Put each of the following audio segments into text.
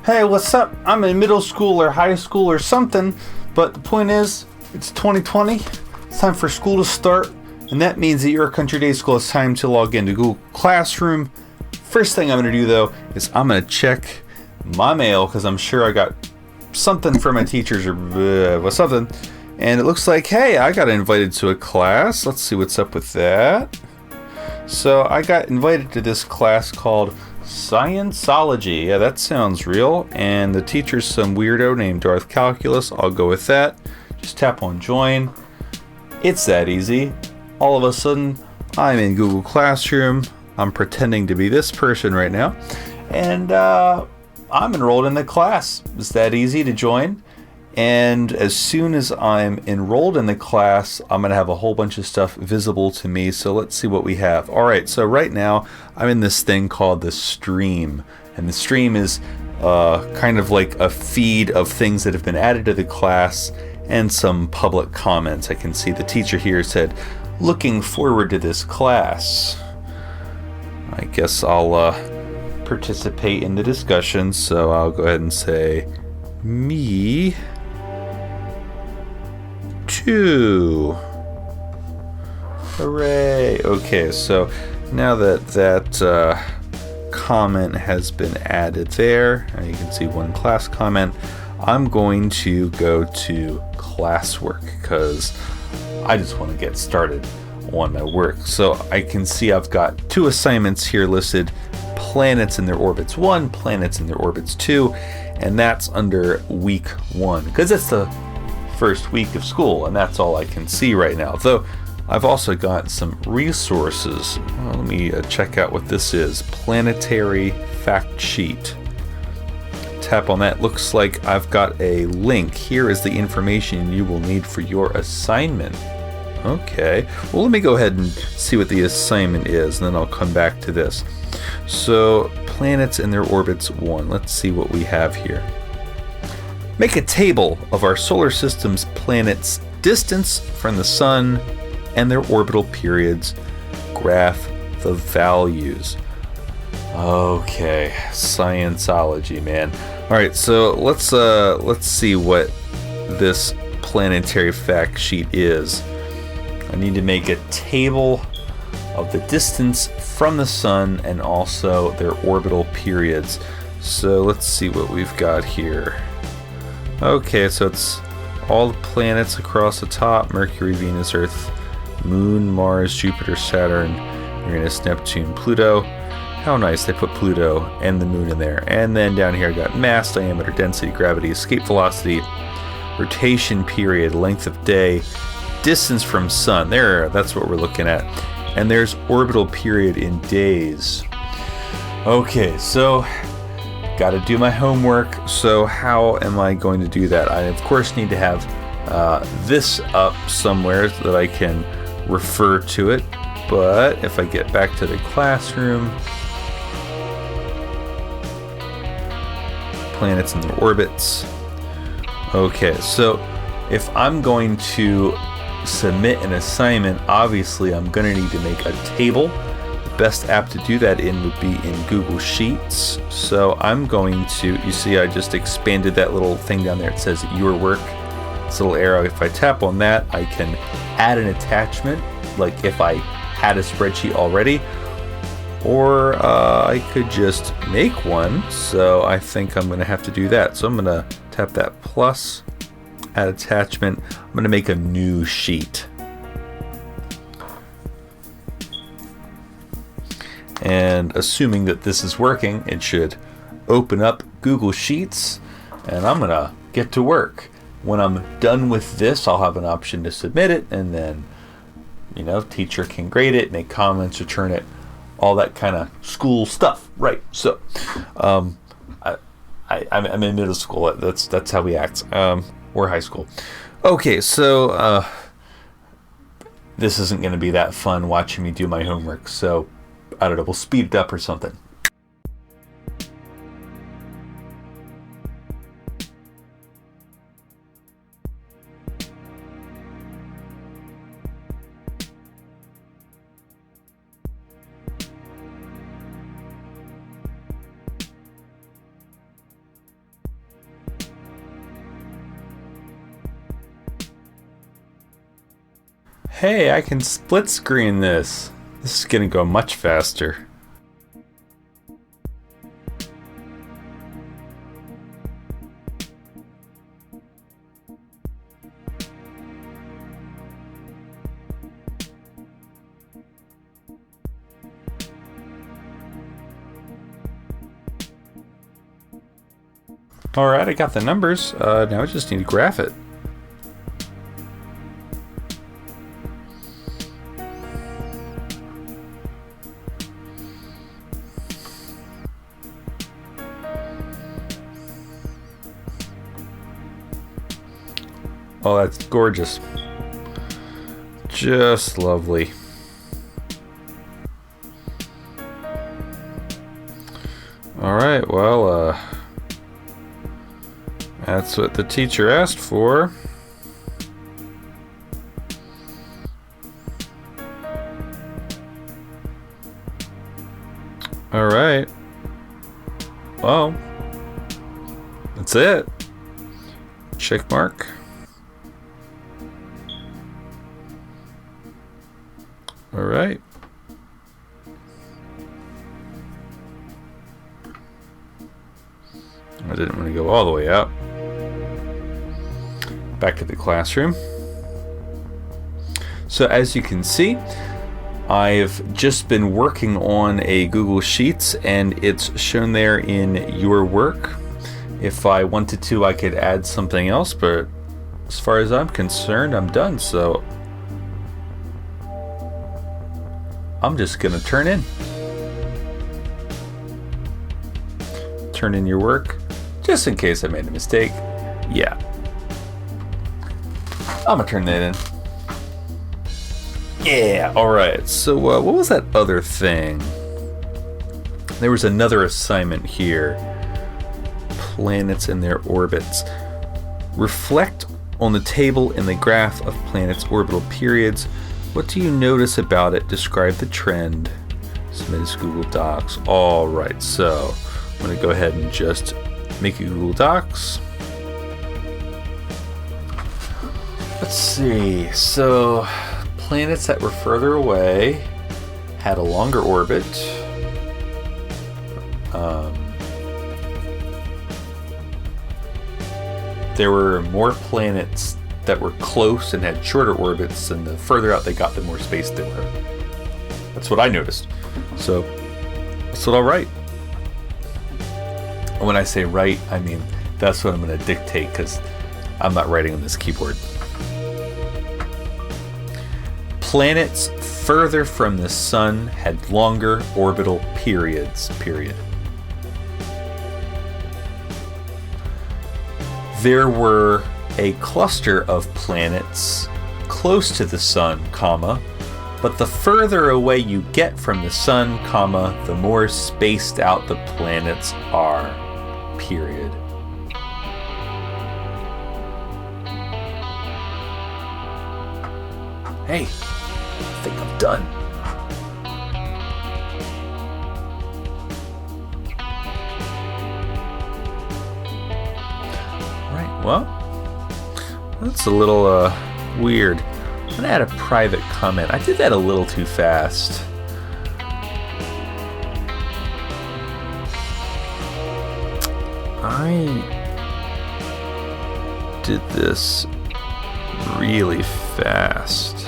Hey, what's up? I'm in middle school or high school or something, but the point is, it's 2020. It's time for school to start, and that means that your country day school is time to log into Google Classroom. First thing I'm going to do, though, is I'm going to check my mail, because I'm sure I got something from my teachers or something, and it looks like, hey, I got invited to a class. Let's see what's up with that. So I got invited to this class called Scienceology. Yeah, that sounds real. And the teacher's some weirdo named Darth Calculus. I'll go with that. Just tap on join. It's that easy. All of a sudden, I'm in Google Classroom. I'm pretending to be this person right now. And I'm enrolled in the class. It's that easy to join. And as soon as I'm enrolled in the class, I'm going to have a whole bunch of stuff visible to me. So let's see what we have. All right, so right now I'm in this thing called the stream. And the stream is kind of like a feed of things that have been added to the class and some public comments. I can see the teacher here said, "Looking forward to this class." I guess I'll participate in the discussion. So I'll go ahead and say, "Me too." Hooray. Okay, so now that comment has been added there, and you can see one class comment, I'm going to go to classwork because I just want to get started on my work. So I can see I've got two assignments here listed: planets in their orbits 1, planets in their orbits 2, and that's under week 1 because it's the first week of school, and that's all I can see right now. Though I've also got some resources. Well, let me check out what this is. Planetary fact sheet. Tap on that. Looks like I've got a link. Here is the information you will need for your assignment. Okay, well, let me go ahead and see what the assignment is, and then I'll come back to this. So, planets in their orbits 1. Let's see what we have here. Make a table of our solar system's planets' distance from the sun and their orbital periods. Graph the values. Okay, Scienceology, man. All right, so let's see what this planetary fact sheet is. I need to make a table of the distance from the sun and also their orbital periods. So let's see what we've got here. Okay, so it's all the planets across the top: Mercury, Venus, Earth, Moon, Mars, Jupiter, Saturn, Uranus, Neptune, Pluto. How nice, they put Pluto and the moon in there. And then down here I got mass, diameter, density, gravity, escape velocity, rotation period, length of day, distance from sun. That's what we're looking at. And there's orbital period in days. Okay, so got to do my homework. So how am I going to do that? I of course need to have this up somewhere so that I can refer to it. But if I get back to the classroom, planets and their orbits. Okay, so if I'm going to submit an assignment, obviously I'm going to need to make a table. The best app to do that in would be in Google Sheets. So I'm going to, you see I just expanded that little thing down there. It says your work, this little arrow. If I tap on that, I can add an attachment, like if I had a spreadsheet already, or I could just make one. So I think I'm going to have to do that. So I'm going to tap that plus, add attachment. I'm going to make a new sheet. And assuming that this is working, it should open up Google Sheets, and I'm going to get to work. When I'm done with this, I'll have an option to submit it, and then, teacher can grade it, make comments, return it, all that kind of school stuff. Right. So, I'm in middle school. That's how we act. Or high school. Okay, so this isn't going to be that fun watching me do my homework. So, I don't know, we'll speed it up or something. Hey, I can split screen this. This is gonna go much faster. Alright, I got the numbers. Now I just need to graph it. Oh, that's gorgeous. Just lovely. Alright, well, that's what the teacher asked for. Alright. Well, that's it. Check mark. Alright. I didn't want to go all the way out. Back to the classroom. So as you can see, I've just been working on a Google Sheets and it's shown there in your work. If I wanted to, I could add something else, but as far as I'm concerned, I'm done. So I'm just gonna turn in your work, just in case I made a mistake. Yeah, I'm gonna turn that in. Yeah, alright, so what was that other thing? There was another assignment here. Planets and their orbits. Reflect on the table in the graph of planets' orbital periods. What do you notice about it? Describe the trend. Submit as Google Docs. Alright, so I'm going to go ahead and just make a Google Docs. Let's see. So, planets that were further away had a longer orbit. There were more planets that were close and had shorter orbits, and the further out they got, the more space they were. That's what I noticed. So that's what I'll write. And when I say write, I mean that's what I'm going to dictate, because I'm not writing on this keyboard. Planets further from the sun had longer orbital periods. Period. There were a cluster of planets close to the sun, comma, but the further away you get from the sun, comma, the more spaced out the planets are, period. Hey, I think I'm done. Right, well, that's a little weird. I'm gonna add a private comment. I did that a little too fast. I did this really fast.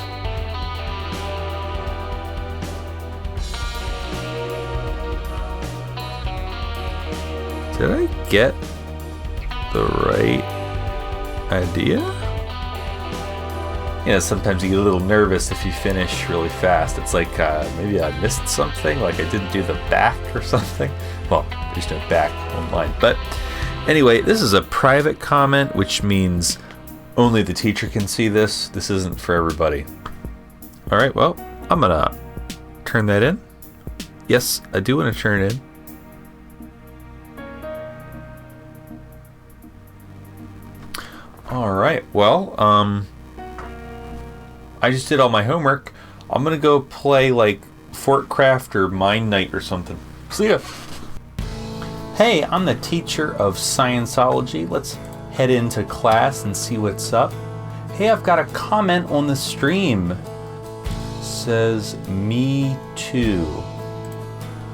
Did I get the right idea? You know, sometimes you get a little nervous if you finish really fast. It's like maybe I missed something, like I didn't do the back or something. Well, there's no back online. But anyway, this is a private comment, which means only the teacher can see this. This isn't for everybody. All right, well, I'm gonna turn that in. Yes, I do want to turn it in. All right, well, I just did all my homework. I'm gonna go play like Fortcraft or Mine Knight or something. See ya. Hey, I'm the teacher of Scienceology. Let's head into class and see what's up. Hey, I've got a comment on the stream. Says me too.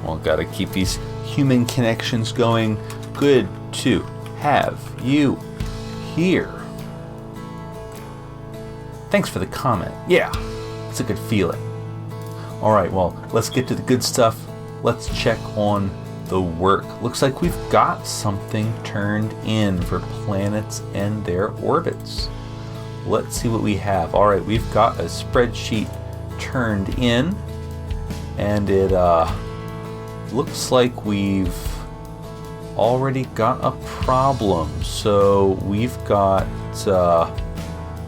Well, gotta keep these human connections going. Good to have you here. Thanks for the comment. Yeah, it's a good feeling. All right, well, let's get to the good stuff. Let's check on the work. Looks like we've got something turned in for planets and their orbits. Let's see what we have. All right, we've got a spreadsheet turned in, and it looks like we've already got a problem. So we've got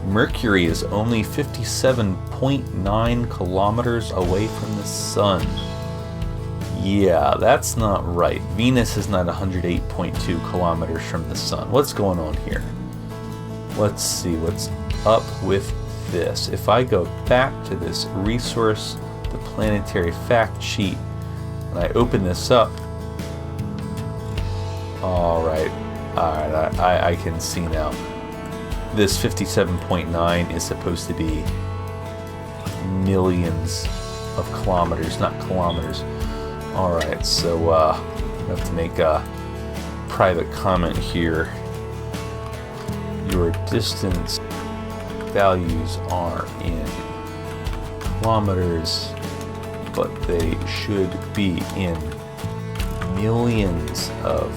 Mercury is only 57.9 kilometers away from the sun. Yeah, that's not right. Venus is not 108.2 kilometers from the sun. What's going on here? Let's see what's up with this. If I go back to this resource, the planetary fact sheet, and I open this up, all right, I can see now. This 57.9 is supposed to be millions of kilometers, not kilometers. All right, so I have to make a private comment here. Your distance values are in kilometers, but they should be in millions of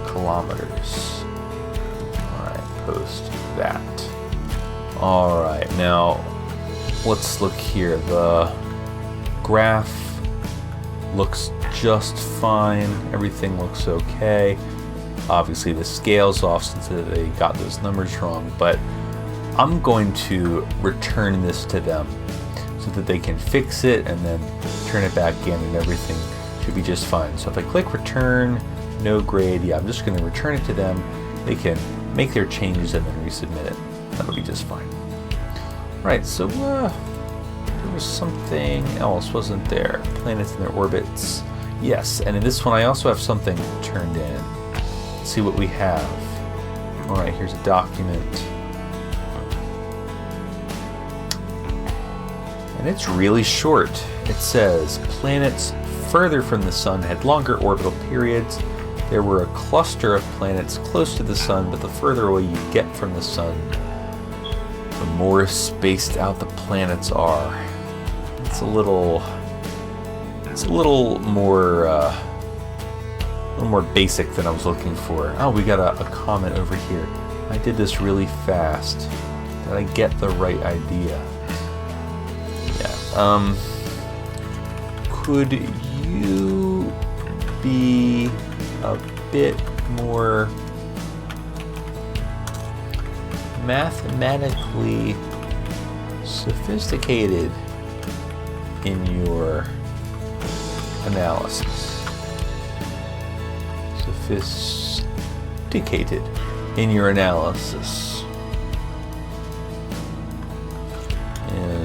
kilometers. All right, post that. All right, now let's look here. The graph looks just fine. Everything looks okay. Obviously the scale's off since they got those numbers wrong, but I'm going to return this to them so that they can fix it and then turn it back in, and everything should be just fine. So if I click return, no grade, yeah, I'm just going to return it to them. They can make their changes and then resubmit it. That'll be just fine. Right, so there was something else, wasn't there? Planets and their orbits. Yes, and in this one I also have something turned in. Let's see what we have. All right, here's a document. And it's really short. It says, planets further from the sun had longer orbital periods. There were a cluster of planets close to the sun, but the further away you get from the sun, the more spaced out the planets are. It's a little more basic than I was looking for. Oh, we got a comment over here. I did this really fast. Did I get the right idea? Yeah. Could you be a bit more mathematically sophisticated in your analysis? Sophisticated in your analysis.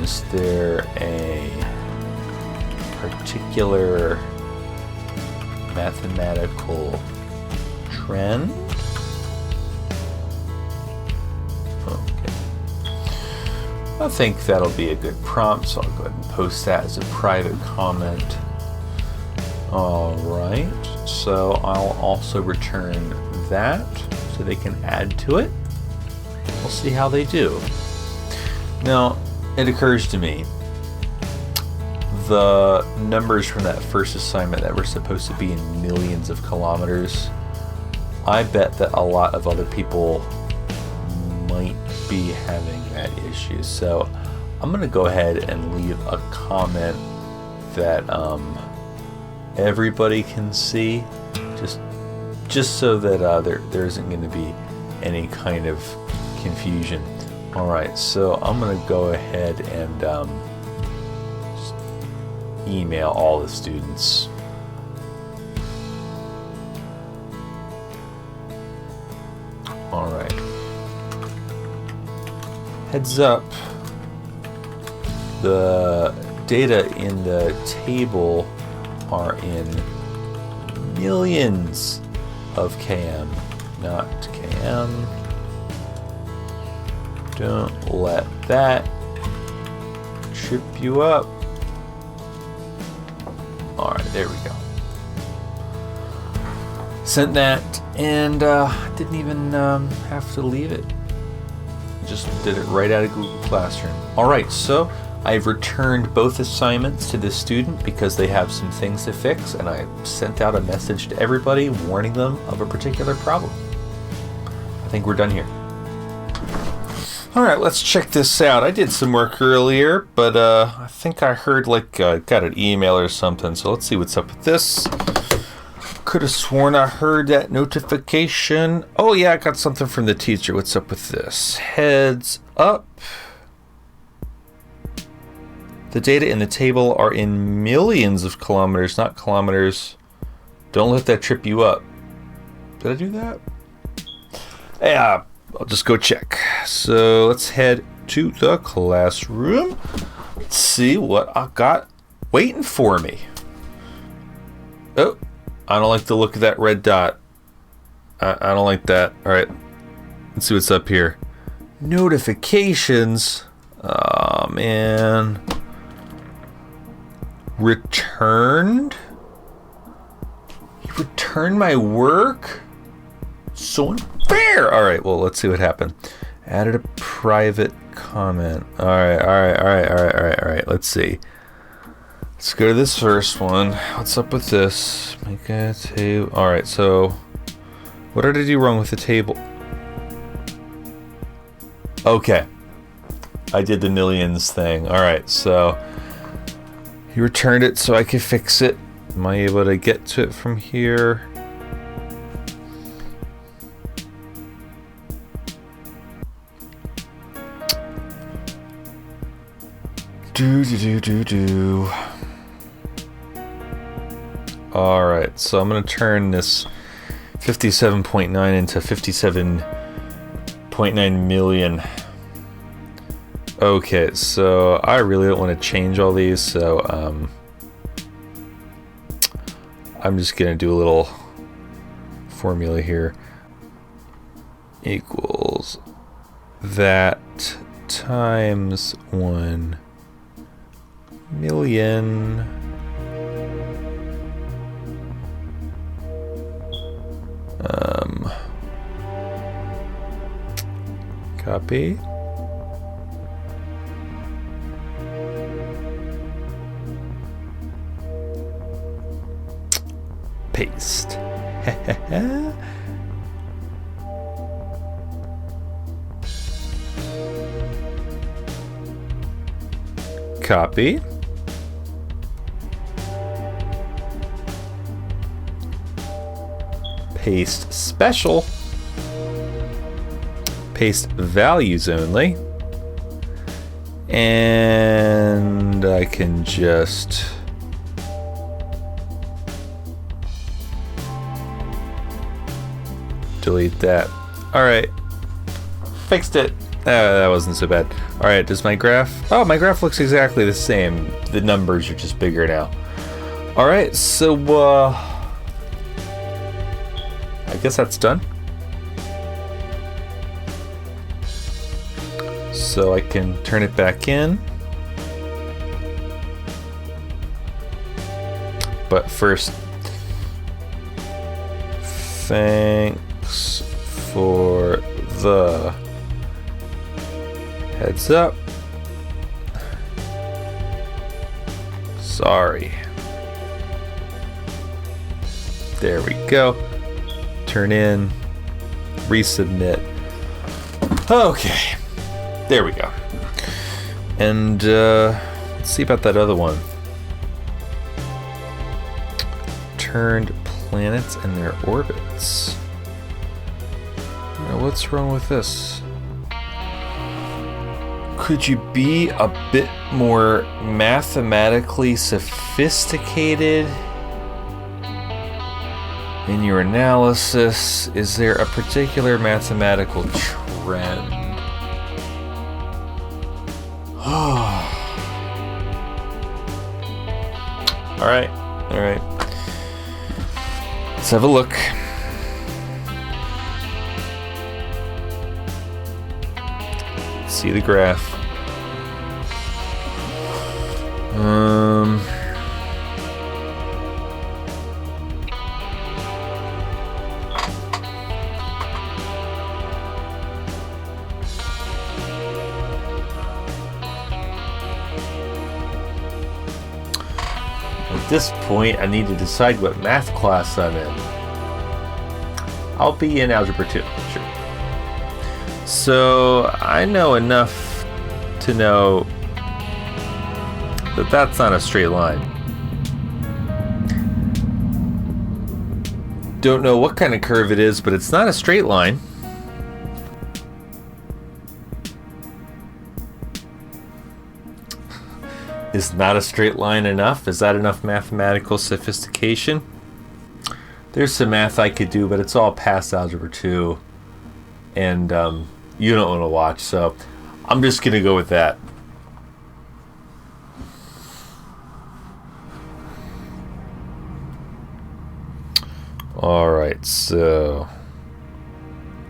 Is there a particular mathematical trend? Okay. I think that'll be a good prompt, so I'll go ahead and post that as a private comment. All right, so I'll also return that so they can add to it. We'll see how they do. Now, it occurs to me, the numbers from that first assignment that were supposed to be in millions of kilometers, I bet that a lot of other people might be having that issue. So I'm going to go ahead and leave a comment that everybody can see, just so that there isn't going to be any kind of confusion. All right, so I'm going to go ahead and just email all the students. All right. Heads up, the data in the table are in millions of km, not km. Don't let that trip you up. Alright, there we go. Sent that, and didn't even have to leave it. Just did it right out of Google Classroom. Alright, so I've returned both assignments to the student because they have some things to fix, and I sent out a message to everybody warning them of a particular problem. I think we're done here. Alright, let's check this out. I did some work earlier, but I think I heard got an email or something, so let's see what's up with this. Could have sworn I heard that notification. Oh yeah, I got something from the teacher. What's up with this? Heads up. The data in the table are in millions of kilometers, not kilometers. Don't let that trip you up. Did I do that? Yeah, I'll just go check. So let's head to the classroom. Let's see what I got waiting for me. Oh, I don't like the look of that red dot. I don't like that. All right, let's see what's up here. Notifications. Oh, man. Returned? You returned my work? So unfair. All right, well, let's see what happened. Added a private comment. All right. Let's see. Let's go to this first one. What's up with this? Make a table. All right, so what did I do wrong with the table? Okay. I did the millions thing. All right, so he returned it so I could fix it. Am I able to get to it from here? Do. Alright, so I'm going to turn this 57.9 into 57.9 million. Okay, so I really don't want to change all these, so I'm just going to do a little formula here. Equals that times 1 million copy. Paste. Copy. Paste special. Paste values only. And I can just delete that. Alright. Fixed it. That wasn't so bad. Alright, does my graph... Oh, my graph looks exactly the same. The numbers are just bigger now. Alright, so I guess that's done. So I can turn it back in. But first, thanks for the heads up. Sorry. There we go. Turn in, resubmit. Okay, there we go. And let's see about that other one. Turned planets and their orbits. Now, what's wrong with this? Could you be a bit more mathematically sophisticated in your analysis? Is there a particular mathematical trend? All right. Let's have a look. See the graph. At this point, I need to decide what math class I'm in. I'll be in Algebra 2, sure. So, I know enough to know that that's not a straight line. Don't know what kind of curve it is, but it's not a straight line. Is not a straight line enough? Is that enough mathematical sophistication? There's some math I could do, but it's all past Algebra 2. And you don't want to watch, so I'm just going to go with that. Alright, so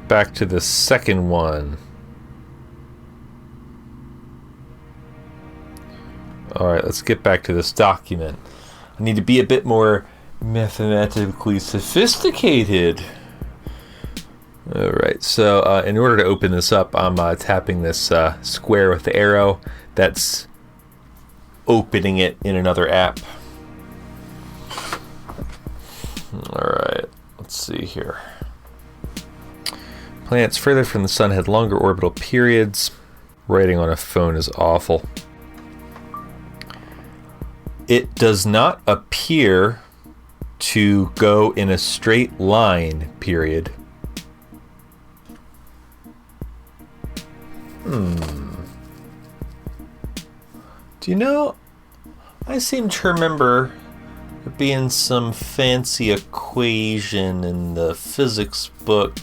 back to the second one. Alright, let's get back to this document. I need to be a bit more mathematically sophisticated. Alright, so in order to open this up, I'm tapping this square with the arrow. That's opening it in another app. Alright, let's see here. Planets further from the sun had longer orbital periods. Writing on a phone is awful. It does not appear to go in a straight line, period. Do you know, I seem to remember there being some fancy equation in the physics book.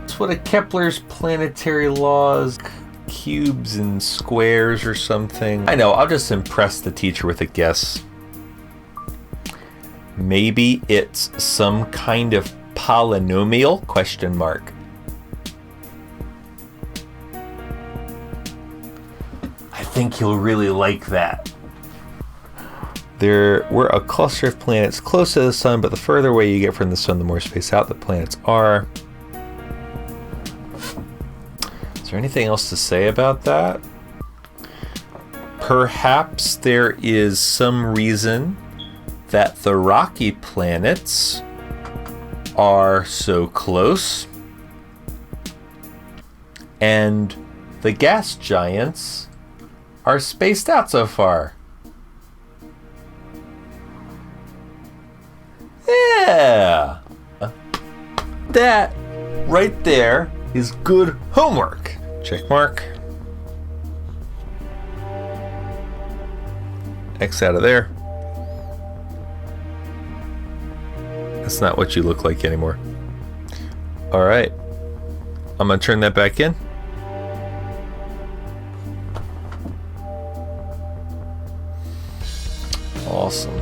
It's what a Kepler's planetary laws, cubes and squares or something. I know, I'll just impress the teacher with a guess. Maybe it's some kind of polynomial, question mark. I think you'll really like that. There were a cluster of planets close to the sun, but the further away you get from the sun, the more spaced out the planets are. Is there anything else to say about that? Perhaps there is some reason that the rocky planets are so close and the gas giants are spaced out so far. Yeah! That right there is good homework. Check mark. X out of there. That's not what you look like anymore. Alright. I'm going to turn that back in. Awesome.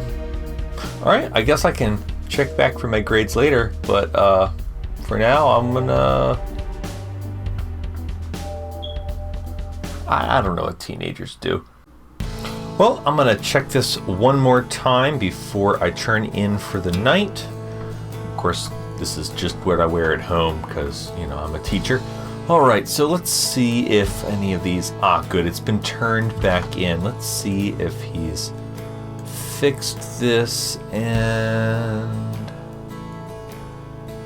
Alright, I guess I can check back for my grades later, but for now I'm gonna... I don't know what teenagers do. Well, I'm gonna check this one more time before I turn in for the night. Of course, this is just what I wear at home because, you know, I'm a teacher. Alright, so let's see if any of these... good, it's been turned back in. Let's see if he's fixed this and...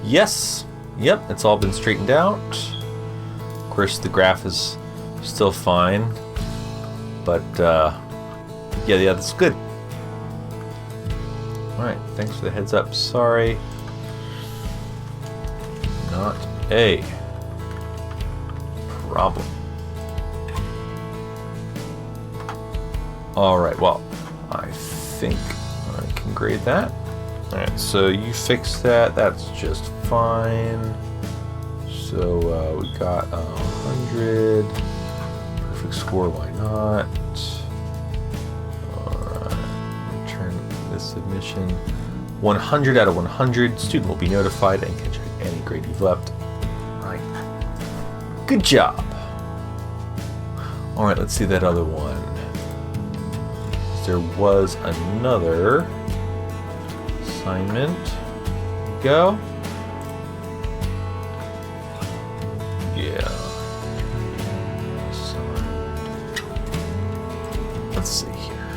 Yes! Yep, it's all been straightened out. Of course, the graph is still fine. But, yeah, that's good. Alright, thanks for the heads up. Sorry. Not a problem. Alright, well, I think I can grade that. Alright, so you fixed that. That's just fine. So we got 100. Perfect score, why not? Alright, return this submission. 100 out of 100. Student will be notified and can check any grade you've left. Right. Good job. Alright, let's see that other one. There was another assignment. Go. Yeah. So, let's see here.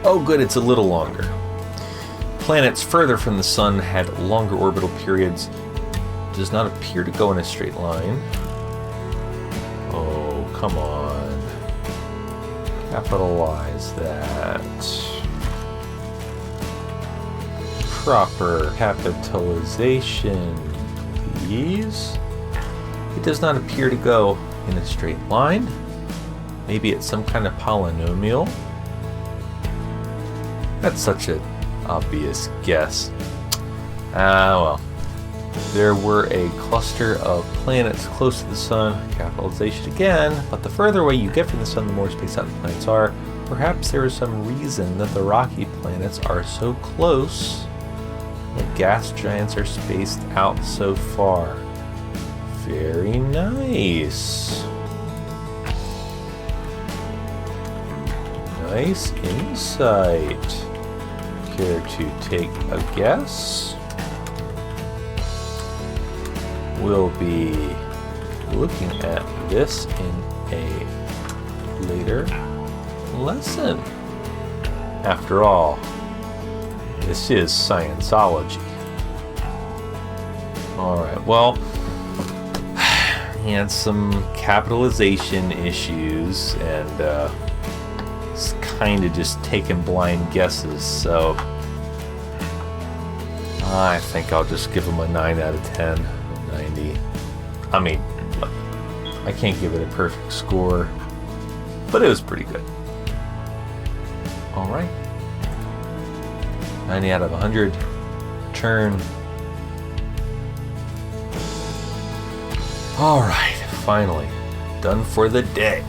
Oh, good, it's a little longer. Planets further from the sun had longer orbital periods. Does not appear to go in a straight line. Oh, come on. Capitalize that. Proper capitalization, please. It does not appear to go in a straight line. Maybe it's some kind of polynomial. That's such an obvious guess. Well. There were a cluster of planets close to the sun, capitalization again, but the further away you get from the sun, the more spaced out the planets are. Perhaps there is some reason that the rocky planets are so close, that gas giants are spaced out so far. Very nice. Nice insight. Care to take a guess? We'll be looking at this in a later lesson. After all, this is Scienceology. Alright, well, he had some capitalization issues and it's kind of just taking blind guesses, so I think I'll just give him a 9 out of 10. 90. I mean, I can't give it a perfect score, but it was pretty good. Alright. 90 out of 100. Turn. Alright, finally. Done for the day.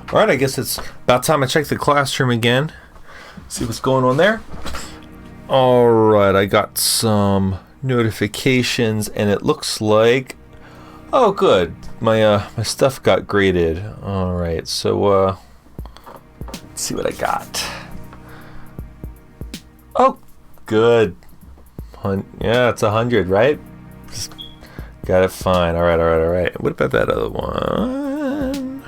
Alright, I guess it's about time I check the classroom again. See what's going on there. Alright, I got some notifications and it looks like, oh good, my stuff got graded. Alright, so let's see what I got. Oh good. Yeah, it's 100, right? Just got it fine. Alright. What about that other one?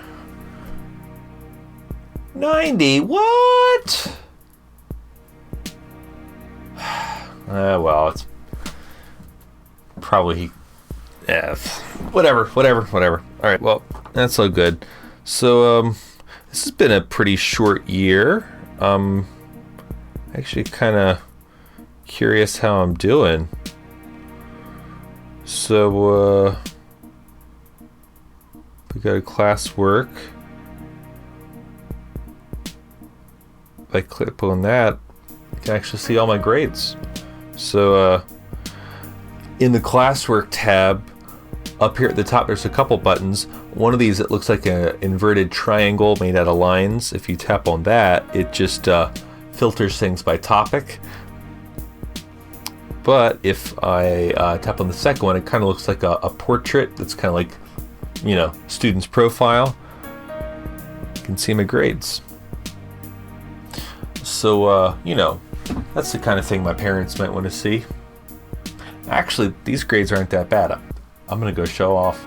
90. What? Well, it's probably whatever. All right, well, that's all good. So this has been a pretty short year. Actually kind of curious how I'm doing. So we got a classwork. If I click on that, I can actually see all my grades. So in the classwork tab, up here at the top, there's a couple buttons. One of these, it looks like an inverted triangle made out of lines. If you tap on that, it just filters things by topic. But if I tap on the second one, it kind of looks like a portrait that's kind of like, you know, student's profile. You can see my grades. So, you know, that's the kind of thing my parents might want to see. Actually, these grades aren't that bad. I'm going to go show off